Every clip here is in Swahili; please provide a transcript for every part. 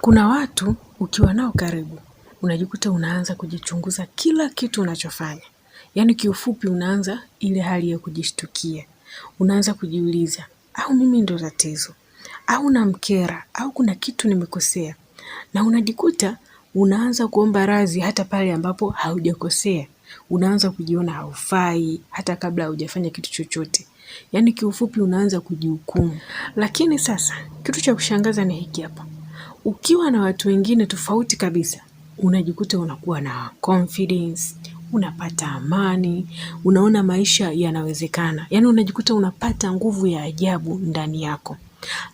Kuna watu ukiwa nao karibu, unajikuta unaanza kujichunguza kila kitu unachofanya. Yaani kiufupi unaanza ile hali ya kujishtukia. Unaanza kujiuliza, au mimi ndo tatizo? Au namkera? Au kuna kitu nimekosea? Na unajikuta unaanza kuomba radhi hata pale ambapo haujakosea. Unaanza kujiona haufai hata kabla haujafanya kitu chochote. Yaani kiufupi unaanza kujihukumu. Lakini sasa, kitu cha kushangaza ni hiki hapa. Ukiwa na watu wengine tofauti kabisa, unajikuta unakuwa na confidence, unapata amani, unaona maisha yanawezekana. Yaani unajikuta unapata nguvu ya ajabu ndani yako.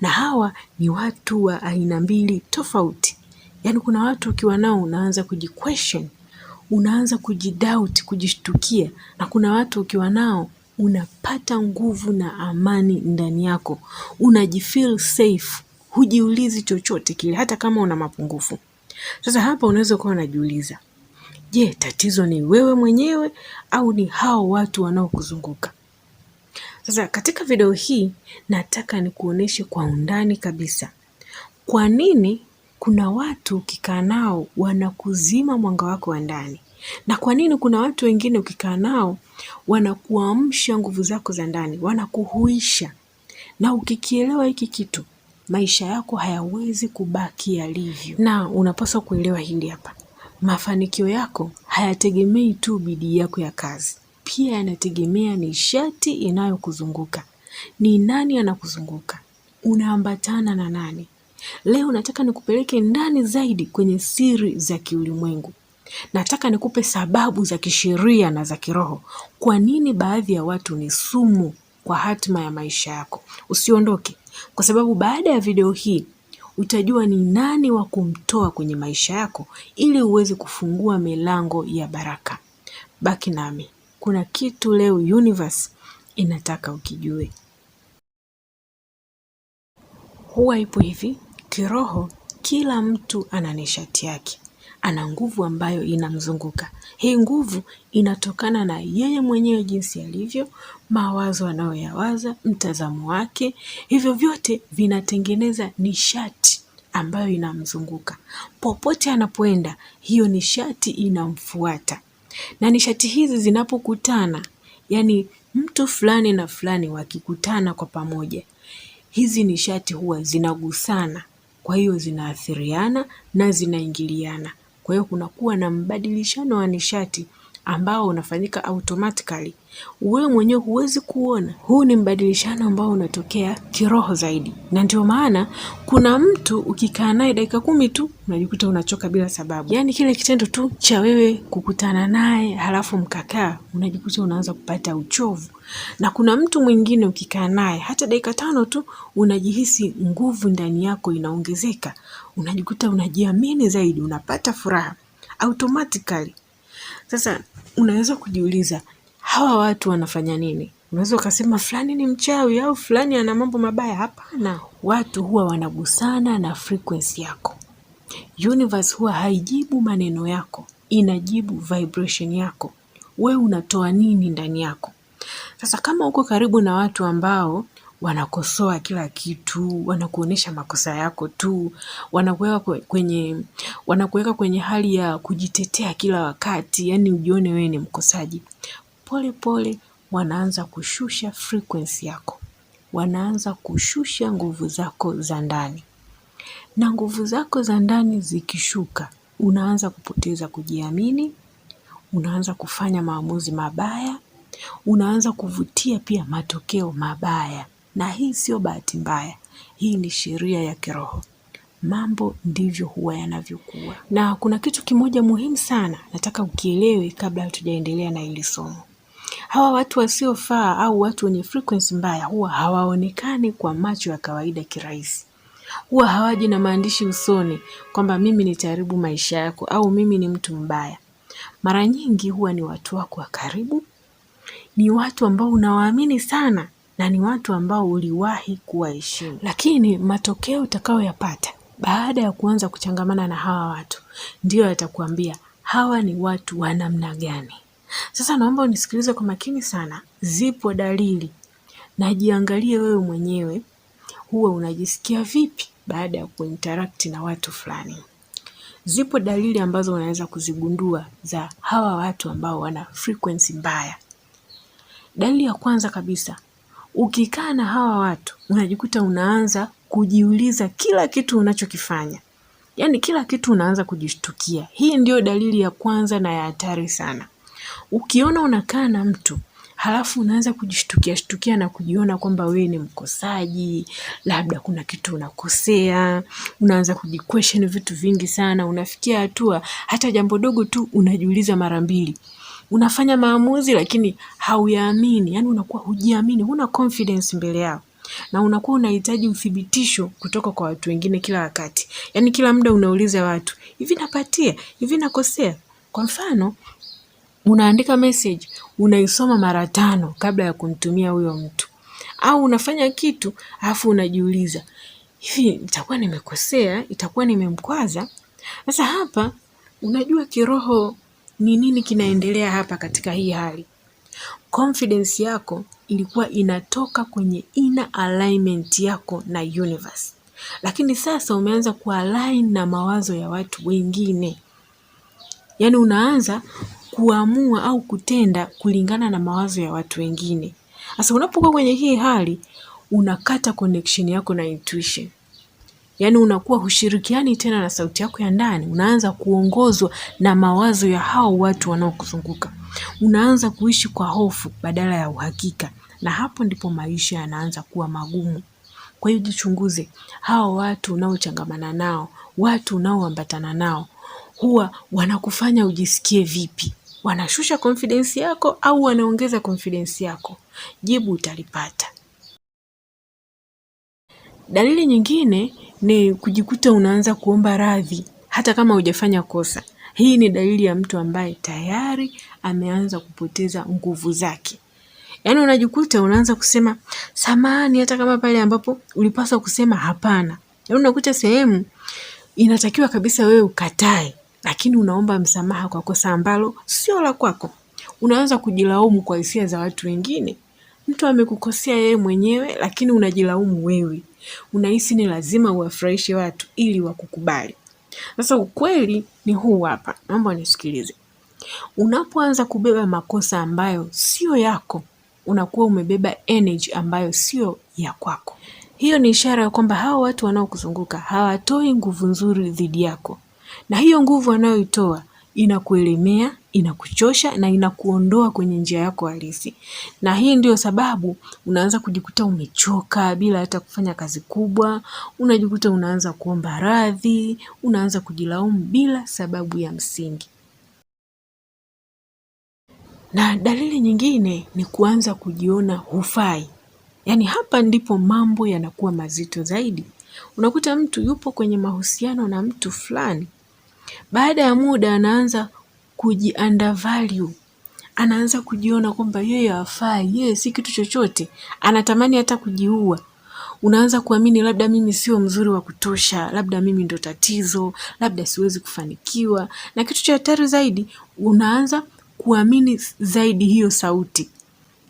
Na hawa ni watu wa aina mbili tofauti. Yaani kuna watu ukiwa nao unaanza kujiquestion, unaanza kujidoubt, kujishtukia. Na kuna watu ukiwa nao unapata nguvu na amani ndani yako. Unajifeel safe. Hujiulizi chochote kile hata kama una mapungufu. Sasa hapa unaweza kuwa unajiuliza, je, tatizo ni wewe mwenyewe au ni hao watu wanaokuzunguka? Sasa katika video hii nataka nikuoneshe kwa undani kabisa kwa nini kuna watu ukikaa nao wanakuzima mwanga wako wa ndani, na kwa nini kuna watu wengine ukikaa nao wanakuamsha nguvu zako za ndani, wanakuhuisha. Na ukikielewa hiki kitu, maisha yako hayawezi kubaki yalivyo. Na unapaswa kuelewa hili hapa. Mafanikio yako hayategemei tu bidii yako ya kazi. Pia yanategemea nishati inayokuzunguka. Ni nani anakuzunguka? Unaambatana na nani? Leo nataka nikupeleke ndani zaidi kwenye siri za kiulimwengu. Nataka nikupe sababu za kisheria na za kiroho. Kwa nini baadhi ya watu ni sumu kwa hatima ya maisha yako? Usiondoke. Kwa sababu baada ya video hii, utajua ni nani wa kumtoa kwenye maisha yako ili uweze kufungua milango ya baraka. Baki nami. Kuna kitu leo universe inataka ukijue. Huwa ipo hivi, kiroho kila mtu ana nishati yake. Ana nguvu ambayo inamzunguka. Hii nguvu inatokana na yeye mwenyewe jinsi alivyo, mawazo anayoyawaza, mtazamo wake. Hivyo vyote vinatengeneza nishati ambayo inamzunguka. Popote anapoenda, hiyo nishati inamfuata. Na nishati hizi zinapokutana, yani mtu fulani na fulani wakikutana kwa pamoja, hizi nishati huwa zinagusana. Kwa hiyo zinaathiriana na zinaingiliana. Kwa hiyo kunakuwa na mbadilishano wa nishati ambao unafanyika automatically. Wewe mwenyewe huwezi kuona. Huu ni mbadilishano ambao unatokea kiroho zaidi. Na ndio maana kuna mtu ukikaa naye dakika 10 tu unajikuta unachoka bila sababu. Yaani kile kitendo tu cha wewe kukutana naye halafu mkakaa unajikuta unaanza kupata uchovu. Na kuna mtu mwingine ukikaa naye hata dakika 5 tu unajihisi nguvu ndani yako inaongezeka. Unajikuta unajiamini zaidi, unapata furaha automatically. Sasa unaweza kujiuliza, hawa watu wanafanya nini? Unaweza ukasema fulani ni mchawi au fulani ana mambo mabaya. Hapana, watu huwa wanagusana na frequency yako. Universe huwa haijibu maneno yako, inajibu vibration yako. Wewe unatoa nini ndani yako? Sasa kama uko karibu na watu ambao wanakosoa kila kitu, wanakuonesha makosa yako tu, wanakuweka kwenye hali ya kujitetea kila wakati, yani ujione wewe ni mkosaji, pole pole wanaanza kushusha frequency yako. Wanaanza kushusha nguvu zako za ndani. Na nguvu zako za ndani zikishuka, unaanza kupoteza kujiamini, unaanza kufanya maamuzi mabaya, unaanza kuvutia pia matokeo mabaya. Na hii sio bahati mbaya. Hii ni sheria ya kiroho. Mambo ndivyo huwa yanavyokuwa. Na kuna kitu kimoja muhimu sana nataka ukielewe kabla hatujaendelea na hili somo. Hawa watu wasiofaa au watu wenye frequency mbaya huwa hawaonekani kwa macho ya kawaida kirahisi. Huwa hawaji na maandishi usoni kwamba mimi nitaharibu maisha yako au mimi ni mtu mbaya. Mara nyingi huwa ni watu wako wa karibu, ni watu ambao unawaamini sana, na ni watu ambao uliwahi kuwaheshimu. Lakini matokeo utakayoyapata baada ya kuanza kuchangamana na hawa watu ndio yatakuambia hawa ni watu wa namna gani. Sasa naomba unisikilize kwa makini sana. Zipo dalili, na jiangalie wewe mwenyewe, huwa unajisikia vipi baada ya kuinteract na watu fulani. Zipo dalili ambazo unaweza kuzigundua za hawa watu ambao wana frequency mbaya. Dalili ya kwanza kabisa, ukikaa na hawa watu unajikuta unaanza kujiuliza kila kitu unachokifanya. Yaani kila kitu unaanza kujishtukia. Hii ndio dalili ya kwanza na ya hatari sana. Ukiona unakaa na mtu halafu unaanza kujishtukia na kujiona kwamba wewe ni mkosaji, labda kuna kitu unakosea, unaanza kujiquestion vitu vingi sana, unafikia hatua hata jambo dogo tu unajiuliza mara mbili. Unafanya maamuzi lakini hauyaamini, yani unakuwa hujiamini, huna confidence mbele yao. Na unakuwa unahitaji uthibitisho kutoka kwa watu wengine kila wakati. Yani kila muda unauliza watu, hivi napatia, hivi nakosea. Kwa mfano, unaandika message, unaisoma mara 5 kabla ya kumtumia huyo mtu. Au unafanya kitu, alafu unajiuliza, hivi itakuwa nimekosea, itakuwa nimemkwaza? Sasa hapa, unajua kiroho ni nini kinaendelea hapa katika hii hali. Confidence yako ilikuwa inatoka kwenye inner alignment yako na universe. Lakini sasa umeanza kualign na mawazo ya watu wengine. Yaani unaanza kuamua au kutenda kulingana na mawazo ya watu wengine. Sasa unapokuwa kwenye hii hali, unakata connection yako na intuition. Yaani unakuwa hushirikiani tena na sauti yako ya ndani, unaanza kuongozwa na mawazo ya hao watu wanaokuzunguka. Unaanza kuishi kwa hofu badala ya uhakika, na hapo ndipo maisha yanaanza kuwa magumu. Kwa hiyo jichunguze, hao watu unaochangamana nao, watu unaoambatana nao, huwa wanakufanya ujisikie vipi? Wanashusha confidence yako au wanaongeza confidence yako? Jibu utalipata. Dalili nyingine ni kujikuta unaanza kuomba radhi hata kama hujafanya kosa. Hii ni dalili ya mtu ambaye tayari ameanza kupoteza nguvu zake. Yaani unajikuta unaanza kusema samahani hata kama pale ambapo ulipaswa kusema hapana. Yaani unakuta sehemu inatakiwa kabisa wewe ukatae, lakini unaomba msamaha kwa kosa ambalo sio la kwako. Unaanza kujilaumu kwa hisia za watu wengine. Mtu amekukosea yeye mwenyewe, lakini unajilaumu wewe. Unahisi ni lazima uwafurahishe watu ili wakukubali. Sasa ukweli ni huu hapa. Naomba nisikilize. Unapoanza kubeba makosa ambayo sio yako, unakuwa umebeba energy ambayo sio ya kwako. Hiyo ni ishara ya kwamba hao watu wanaokuzunguka hawatoi nguvu nzuri dhidi yako. Na hiyo nguvu wanayoitoa inakuelemea, inakuchosha na inakuondoa kwenye njia yako halisi. Na hii ndio sababu unaanza kujikuta umechoka bila hata kufanya kazi kubwa, unajikuta unaanza kuomba radhi, unaanza kujilaumu bila sababu ya msingi. Na dalili nyingine ni kuanza kujiona hufai. Yaani hapa ndipo mambo yanakuwa mazito zaidi. Unakuta mtu yupo kwenye mahusiano na mtu fulani. Baada ya muda anaanza kuji-undervalue. Anaanza kujiona kwamba yeye hafai, yeye si kitu chochote. Anatamani hata kujiua. Unaanza kuamini labda mimi sio mzuri wa kutosha, labda mimi ndo tatizo, labda siwezi kufanikiwa. Na kitu cha hatari zaidi, unaanza kuamini zaidi hiyo sauti.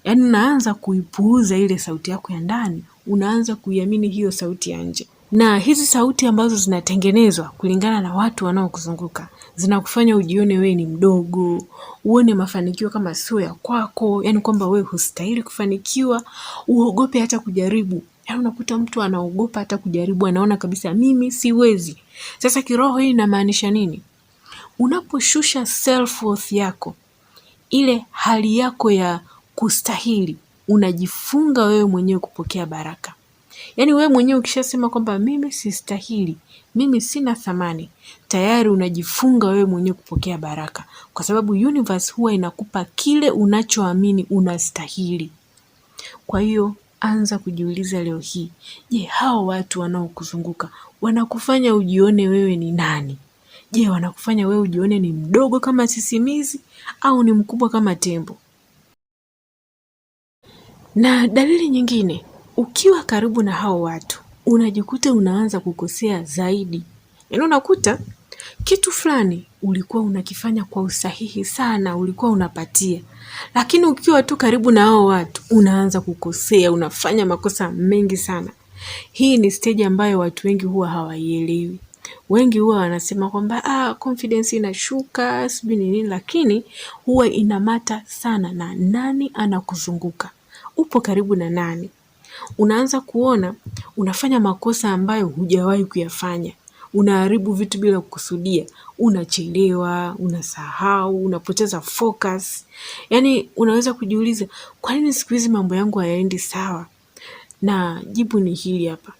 Yaani unaanza kuipuuza ile sauti yako ya ndani, unaanza kuiamini hiyo sauti ya nje. Na hizi sauti ambazo zinatengenezwa kulingana na watu wanaokuzunguka, zinakufanya ujione wewe ni mdogo, uone mafanikio kama sio ya kwako, yaani kwamba wewe hustahili kufanikiwa, uogope hata kujaribu. Yaani unakuta mtu anaogopa hata kujaribu, anaona kabisa mimi siwezi. Sasa kiroho hii inamaanisha nini? Unaposhusha self-worth yako, ile hali yako ya kustahili, unajifunga wewe mwenyewe kupokea baraka. Yaani wewe mwenyewe ukishasema kwamba mimi sistahili, mimi sina thamani, tayari unajifunga wewe mwenyewe kupokea baraka. Kwa sababu universe huwa inakupa kile unachoamini unastahili. Kwa hiyo anza kujiuliza leo hii, je, hao watu wanaokuzunguka wanakufanya ujione wewe ni nani? Je, wanakufanya wewe ujione ni mdogo kama sisimizi au ni mkubwa kama tembo? Na dalili nyingine, ukiwa karibu na hao watu, unajikuta unaanza kukosea zaidi. Yaani unakuta kitu fulani ulikuwa unakifanya kwa usahihi sana, ulikuwa unapatia. Lakini ukiwa tu karibu na hao watu, unaanza kukosea, unafanya makosa mengi sana. Hii ni stage ambayo watu wengi huwa hawaielewi. Wengi huwa wanasema kwamba confidence inashuka sijui ni nini, lakini huwa inamata sana na nani anakuzunguka. Upo karibu na nani? Unaanza kuona unafanya makosa ambayo hujawahi kuyafanya. Unaharibu vitu bila kukusudia, unachelewa, unasahau, unapoteza focus. Yaani unaweza kujiuliza, kwa nini siku hizi mambo yangu hayaendi sawa? Na jibu ni hili hapa.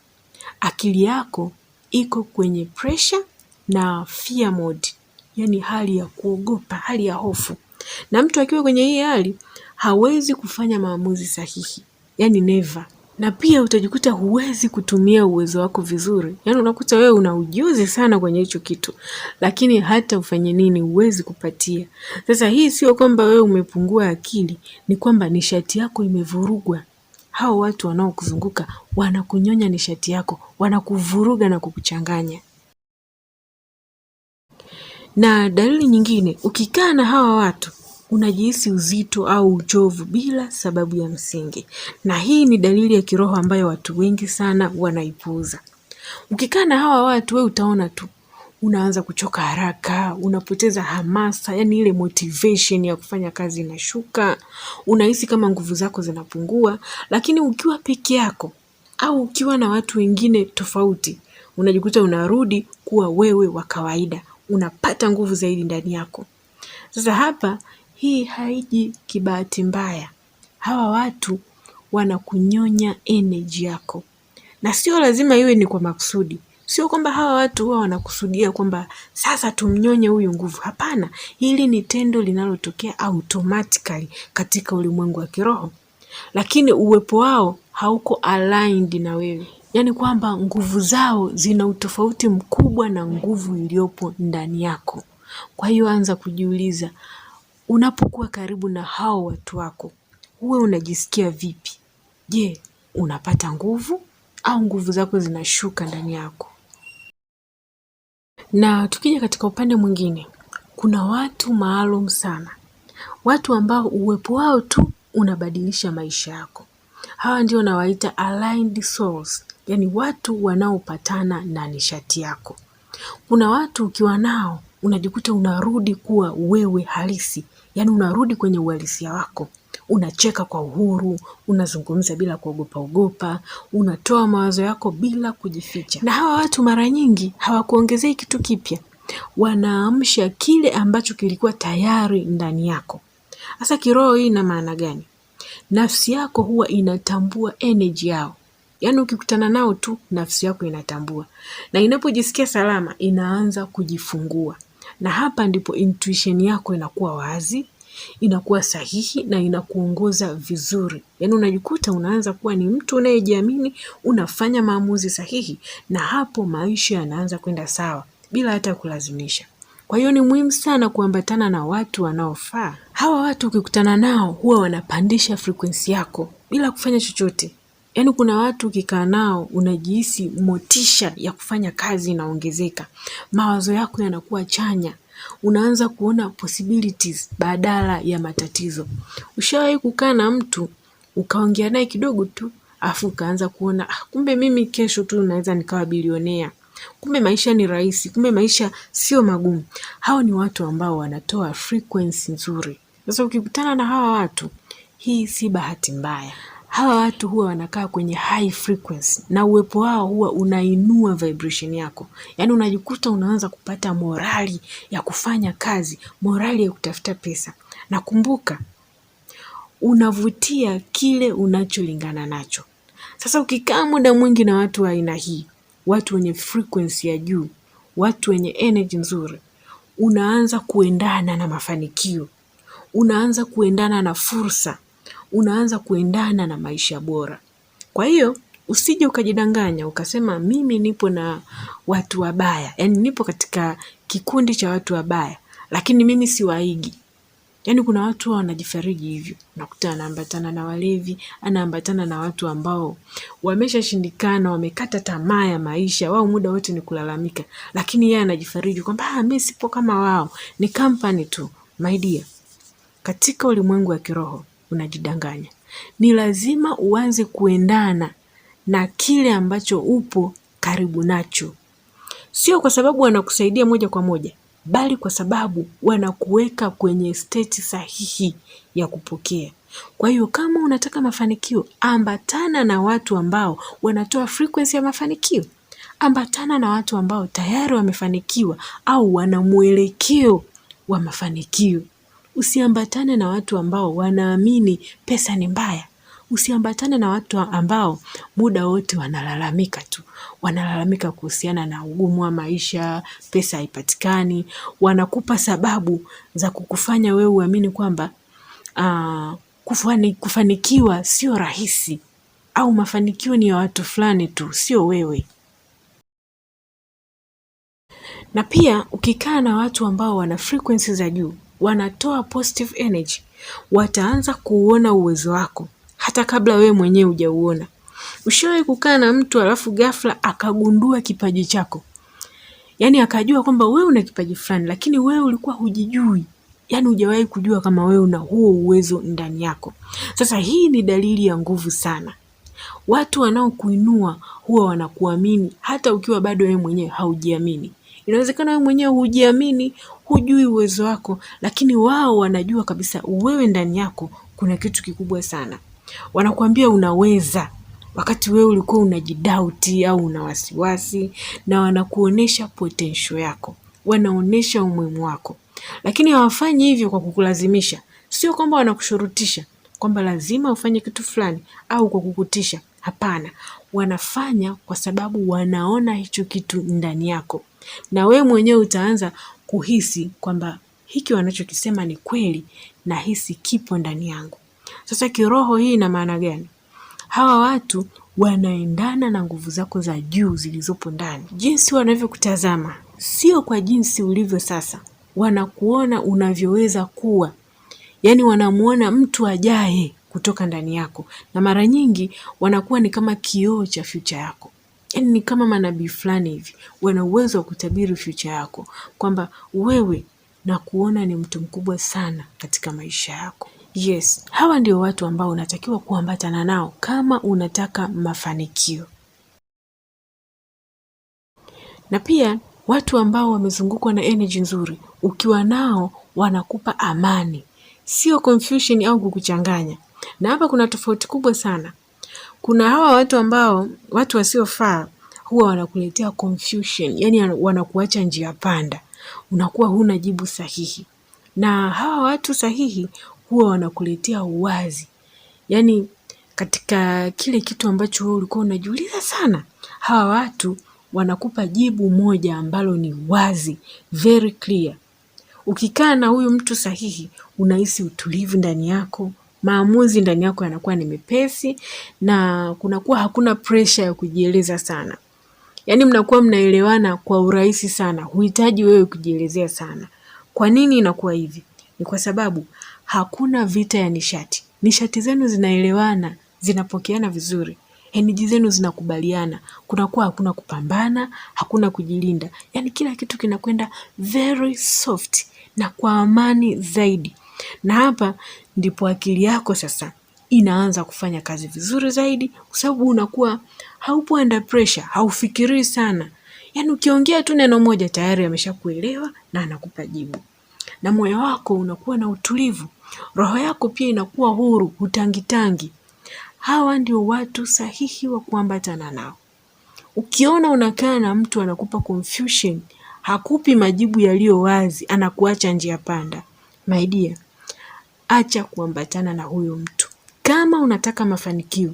Akili yako iko kwenye pressure na fear mode, yaani hali ya kuogopa, hali ya hofu. Na mtu akiwa kwenye hii hali hawezi kufanya maamuzi sahihi, yaani never. Na pia utajikuta huwezi kutumia uwezo wako vizuri. Yaani unakuta wewe una ujuzi sana kwenye hicho kitu, lakini hata ufanye nini huwezi kupatia. Sasa hii sio kwamba wewe umepungua akili, ni kwamba nishati yako imevurugwa. Hao watu wanaokuzunguka wanakunyonya nishati yako, wanakuvuruga na kukuchanganya. Na dalili nyingine, ukikaa na hawa watu unajihisi uzito au uchovu bila sababu ya msingi. Na hii ni dalili ya kiroho ambayo watu wengi sana wanaipuuza. Ukikaa na hawa watu wewe utaona tu unaanza kuchoka haraka, unapoteza hamasa, yani ile motivation ya kufanya kazi inashuka, unahisi kama nguvu zako zinapungua. Lakini ukiwa peke yako au ukiwa na watu wengine tofauti, unajikuta unarudi kuwa wewe wa kawaida, unapata nguvu zaidi ndani yako. Sasa hapa hii haiji kibahati mbaya. Hawa watu wanakunyonya energy yako, na sio lazima iwe ni kwa makusudi. Sio kwamba hawa watu huwa wanakusudia kwamba sasa tumnyonye huyu nguvu. Hapana, hili ni tendo linalotokea automatically katika ulimwengu wa kiroho, lakini uwepo wao hauko aligned na wewe, yaani kwamba nguvu zao zina utofauti mkubwa na nguvu iliyopo ndani yako. Kwa hiyo anza kujiuliza, unapokuwa karibu na hao watu wako, uwe unajisikia vipi? Je, unapata nguvu au nguvu zako zinashuka ndani yako? Na tukija katika upande mwingine, kuna watu maalum sana, watu ambao uwepo wao tu unabadilisha maisha yako. Hawa ndio nawaita aligned souls, yaani watu wanaopatana na nishati yako. Kuna watu ukiwa nao unajikuta unarudi kuwa wewe halisi, yaani unarudi kwenye uhalisia wako. Unacheka kwa uhuru, unazungumza bila kuogopa, unatoa mawazo yako bila kujificha. Na hawa watu mara nyingi hawakuongezei kitu kipya, wanaamsha kile ambacho kilikuwa tayari ndani yako. Sasa kiroho hii ina maana gani? Nafsi yako huwa inatambua energy yao. Yaani ukikutana nao tu nafsi yako inatambua, na inapojisikia salama inaanza kujifungua. Na hapa ndipo intuition yako inakuwa wazi, inakuwa sahihi na inakuongoza vizuri. Yaani unajikuta unaanza kuwa ni mtu unayejiamini, unafanya maamuzi sahihi, na hapo maisha yanaanza kwenda sawa bila hata kulazimisha. Kwa hiyo ni muhimu sana kuambatana na watu wanaofaa. Hawa watu ukikutana nao huwa wanapandisha frequency yako bila kufanya chochote. Yaani kuna watu ukikaa nao unajihisi motisha ya kufanya kazi inaongezeka. Mawazo yako yanakuwa chanya. Unaanza kuona possibilities badala ya matatizo. Ushawahi kukaa na mtu ukaongea naye kidogo tu, afu ukaanza kuona kumbe mimi kesho tu naweza nikawa bilionea. Kumbe maisha ni rahisi, kumbe maisha sio magumu. Hao ni watu ambao wanatoa frequency nzuri. Sasa ukikutana na hawa watu, hii si bahati mbaya. Hawa watu huwa wanakaa kwenye high frequency, na uwepo wao huwa unainua vibration yako. Yaani unajikuta unaanza kupata morali ya kufanya kazi, morali ya kutafuta pesa. Na kumbuka, unavutia kile unacholingana nacho. Sasa ukikaa muda mwingi na watu wa aina hii, watu wenye frequency ya juu, watu wenye energy nzuri, unaanza kuendana na mafanikio, unaanza kuendana na fursa, unaanza kuendana na maisha bora. Kwa hiyo usije ukajidanganya ukasema mimi nipo na watu wabaya, yaani nipo katika kikundi cha watu wabaya, lakini mimi siwaigi. Yaani kuna watu wanajifariji hivyo. Unakuta anaambatana na walevi, anaambatana na watu ambao wameshashindikana, wamekata tamaa ya maisha, wao muda wote ni kulalamika, lakini yeye anajifariji kwamba mimi sipo kama wao, ni company tu. My dear, katika ulimwengu wa kiroho unajidanganya. Ni lazima uanze kuendana na kile ambacho upo karibu nacho. Sio kwa sababu wanakusaidia moja kwa moja, bali kwa sababu wanakuweka kwenye state sahihi ya kupokea. Kwa hiyo kama unataka mafanikio, ambatana na watu ambao wanatoa frequency ya mafanikio. Ambatana na watu ambao tayari wamefanikiwa au wana mwelekeo wa mafanikio. Usiambatane na watu ambao wanaamini pesa ni mbaya. Usiambatane na watu ambao muda wote wanalalamika tu. Wanalalamika kuhusiana na ugumu wa maisha, pesa haipatikani. Wanakupa sababu za kukufanya wewe uamini kwamba kufanikiwa sio rahisi, au mafanikio ni ya watu fulani tu, sio wewe. Na pia ukikaa na watu ambao wana frequency za juu, wanatoa positive energy, wataanza kuona uwezo wako hata kabla wewe mwenyewe hujauona. Ushawahi kukaa na mtu alafu ghafla akagundua kipaji chako? Yaani akajua kwamba wewe una kipaji fulani, lakini wewe ulikuwa hujijui. Yaani hujawahi kujua kama wewe una huo uwezo ndani yako. Sasa hii ni dalili ya nguvu sana. Watu wanaokuinua huwa wanakuamini hata ukiwa bado wewe mwenyewe haujiamini. Inawezekana wewe mwenyewe hujiamini, hujui uwezo wako, lakini wao wanajua kabisa wewe ndani yako kuna kitu kikubwa sana. Wanakuambia unaweza, wakati wewe ulikuwa unajidauti au una wasiwasi, na wanakuonesha potential yako. Wanaonesha umuhimu wako. Lakini hawafanyi hivyo kwa kukulazimisha. Sio kwamba wanakushurutisha kwamba lazima ufanye kitu fulani au kwa kukutisha. Hapana, wanafanya kwa sababu wanaona hicho kitu ndani yako. Na wewe mwenyewe utaanza kuhisi kwamba hiki wanachokisema ni kweli, na hisi kipo ndani yangu. Sasa kiroho hii ina maana gani? Hawa watu wanaendana na nguvu zako za juu zilizopo ndani. Jinsi wanavyokutazama sio kwa jinsi ulivyo sasa. Wanakuona unavyoweza kuwa. Yaani wanamuona mtu ajaye kutoka ndani yako. Na mara nyingi wanakuwa ni kama kioo cha future yako. Yaani ni kama manabii fulani hivi. Wana uwezo wa kutabiri future yako, kwamba wewe na kuona ni mtu mkubwa sana katika maisha yako. Yes, hawa ndio watu ambao unatakiwa kuambatana nao kama unataka mafanikio. Na pia watu ambao wamezungukwa na energy nzuri, ukiwa nao wanakupa amani, sio confusion au kukuchanganya. Na hapa kuna tofauti kubwa sana. Kuna hawa watu ambao watu wasiofaa huwa wanakuletea confusion, yani wanakuacha njia panda, unakuwa huna jibu sahihi. Na hawa watu sahihi huwa wanakuletea uwazi, yani katika kile kitu ambacho wewe ulikuwa unajiuliza sana, hawa watu wanakupa jibu moja ambalo ni wazi, very clear. Ukikaa na huyu mtu sahihi, unahisi utulivu ndani yako, maamuzi ndani yako yanakuwa ni mepesi, na kunakuwa hakuna pressure ya kujieleza sana. Yaani mnakuwa mnaelewana kwa urahisi sana, huhitaji wewe kujielezea sana. Kwa nini inakuwa hivi? Ni kwa sababu hakuna vita ya nishati. Nishati zenu zinaelewana, zinapokeana vizuri. Energy zenu zinakubaliana. Kunakuwa hakuna kupambana, hakuna kujilinda. Yaani kila kitu kinakwenda very soft na kwa amani zaidi. Na hapa ndipo akili yako sasa inaanza kufanya kazi vizuri zaidi, kwa sababu unakuwa haupo under pressure, haufikirii sana. Yaani ukiongea tu neno moja tayari ameshakuelewa na anakupa jibu. Na moyo wako unakuwa na utulivu. Roho yako pia inakuwa huru, hutangitangi. Hawa ndio watu sahihi wa kuambatana nao. Ukiona unakaa na mtu anakupa confusion, hakupi majibu yaliyo wazi, anakuacha njia panda, my dear, acha kuambatana na huyo mtu. Kama unataka mafanikio,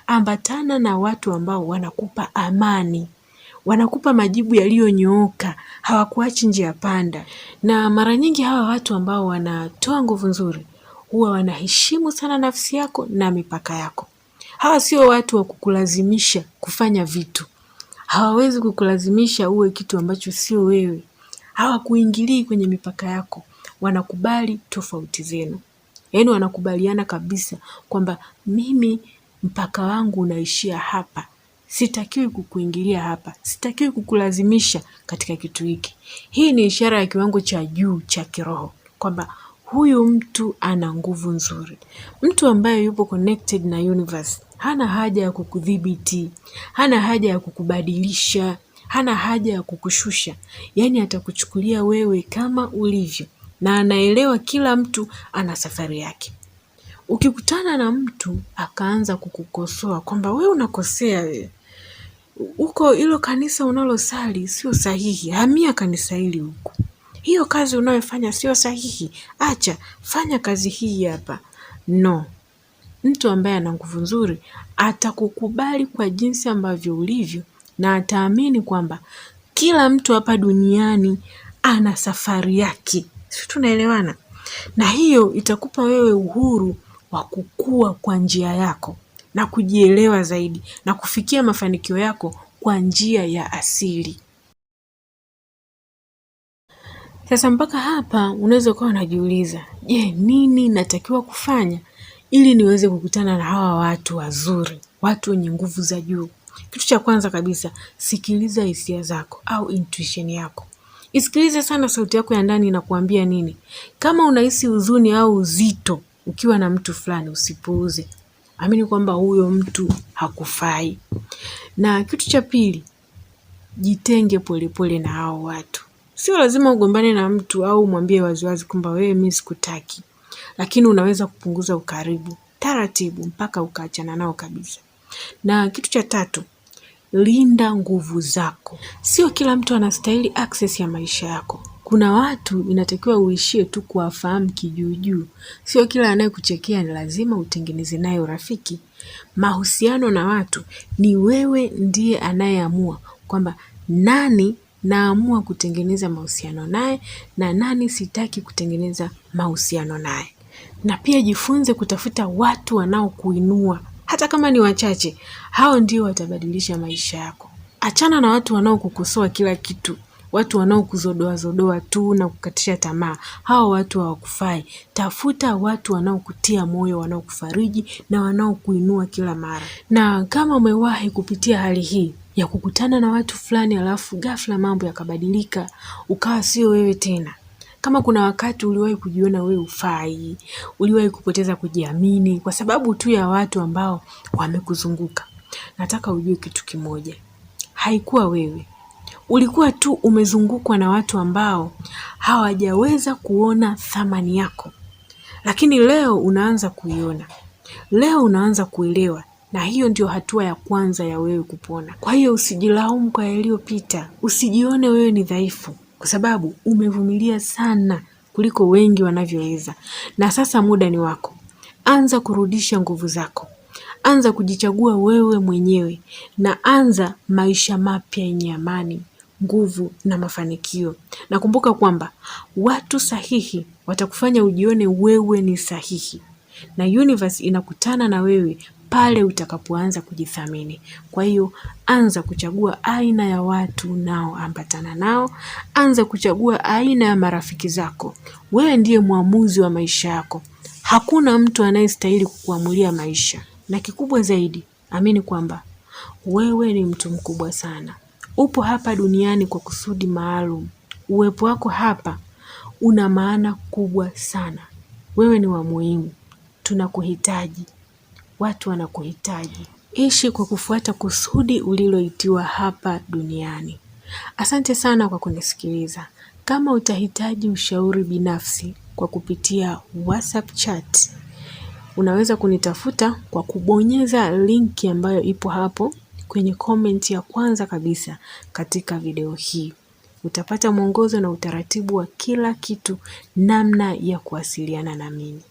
ambatana na watu ambao wanakupa amani, wanakupa majibu yaliyonyooka, hawakuachi njia panda. Na mara nyingi hawa watu ambao wanatoa nguvu nzuri huwa wanaheshimu sana nafsi yako na mipaka yako. Hawa sio watu wa kukulazimisha kufanya vitu. Hawawezi kukulazimisha uwe kitu ambacho sio wewe. Hawakuingilii kwenye mipaka yako. Wanakubali tofauti zenu. Yaani wanakubaliana kabisa kwamba mimi mpaka wangu unaishia hapa. Sitakiwi kukuingilia hapa. Sitakiwi kukulazimisha katika kitu hiki. Hii ni ishara ya kiwango cha juu cha kiroho, kwamba huyu mtu ana nguvu nzuri. Mtu ambaye yupo connected na universe hana haja ya kukudhibiti, hana haja ya kukubadilisha, hana haja ya kukushusha. Yaani atakuchukulia wewe kama ulivyo, na anaelewa kila mtu ana safari yake. Ukikutana na mtu akaanza kukukosoa kwamba wewe unakosea, wewe uko hilo kanisa unalosali sio sahihi, hamia kanisa hili huku. Hiyo kazi unayofanya sio sahihi, acha, fanya kazi hii hapa. No. Mtu ambaye ana nguvu nzuri atakukubali kwa jinsi ambavyo ulivyo, na ataamini kwamba kila mtu hapa duniani ana safari yake. Sisi tunaelewana? Na hiyo itakupa wewe uhuru wa kukua kwa njia yako na kujielewa zaidi na kufikia mafanikio yako kwa njia ya asili. Sasa mpaka hapa unaweza kuwa unajiuliza, je, nini natakiwa kufanya ili niweze kukutana na hawa watu wazuri, watu wenye nguvu za juu? Kitu cha kwanza kabisa, sikiliza hisia zako au intuition yako. Isikilize sana sauti yako ya ndani inakuambia nini. Kama unahisi huzuni au uzito ukiwa na mtu fulani, usipuuze. Amini kwamba huyo mtu hakufai. Na kitu cha pili, jitenge polepole na hao watu. Sio lazima ugombane na mtu au mwambie waziwazi kwamba wewe mimi sikutaki. Lakini unaweza kupunguza ukaribu taratibu mpaka ukaachana nao kabisa. Na kitu cha tatu, linda nguvu zako. Sio kila mtu anastahili access ya maisha yako. Kuna watu inatakiwa uishie tu kuwafahamu kijuujuu. Sio kila anayekuchekea ni lazima utengeneze naye urafiki. Mahusiano na watu ni wewe ndiye anayeamua kwamba nani naamua kutengeneza mahusiano naye na nani sitaki kutengeneza mahusiano naye. Na pia jifunze kutafuta watu wanaokuinua. Hata kama ni wachache, hao ndio watabadilisha maisha yako. Achana na watu wanaokukosoa kila kitu, watu wanaokuzodoa tu na kukatisha tamaa. Hao watu hawakufai. Tafuta watu wanaokutia moyo, wanaokufariji na wanaokuinua kila mara. Na kama umewahi kupitia hali hii ya kukutana na watu fulani alafu ghafla mambo yakabadilika, ukawa sio wewe tena. Kama kuna wakati uliwahi kujiona wewe hufai, uliwahi kupoteza kujiamini kwa sababu tu ya watu ambao wamekuzunguka, nataka ujue kitu kimoja. Haikuwa wewe. Ulikuwa tu umezungukwa na watu ambao hawajaweza kuona thamani yako. Lakini leo unaanza kuiona. Leo unaanza kuelewa, na hiyo ndio hatua ya kwanza ya wewe kupona. Kwa hiyo usijilaumu kwa yaliyopita. Usijione wewe ni dhaifu, kwa sababu umevumilia sana kuliko wengi wanavyoweza. Na sasa muda ni wako. Anza kurudisha nguvu zako. Anza kujichagua wewe mwenyewe na anza maisha mapya yenye amani, nguvu na mafanikio. Na kumbuka kwamba watu sahihi watakufanya ujione wewe ni sahihi. Na universe inakutana na wewe pale utakapoanza kujithamini. Kwa hiyo anza kuchagua aina ya watu unaoambatana nao, anza kuchagua aina ya marafiki zako. Wewe ndiye mwamuzi wa maisha yako. Hakuna mtu anayestahili kukuamulia maisha. Na kikubwa zaidi, amini kwamba wewe ni mtu mkubwa sana. Upo hapa duniani kwa kusudi maalum. Uwepo wako hapa una maana kubwa sana. Wewe ni wa muhimu. Tunakuhitaji. Watu wanakuhitaji. Ishi kwa kufuata kusudi uliloitiwa hapa duniani. Asante sana kwa kunisikiliza. Kama utahitaji ushauri binafsi kwa kupitia WhatsApp chat, unaweza kunitafuta kwa kubonyeza linki ambayo ipo hapo kwenye comment ya kwanza kabisa katika video hii. Utapata mwongozo na utaratibu wa kila kitu, namna ya kuwasiliana na mimi.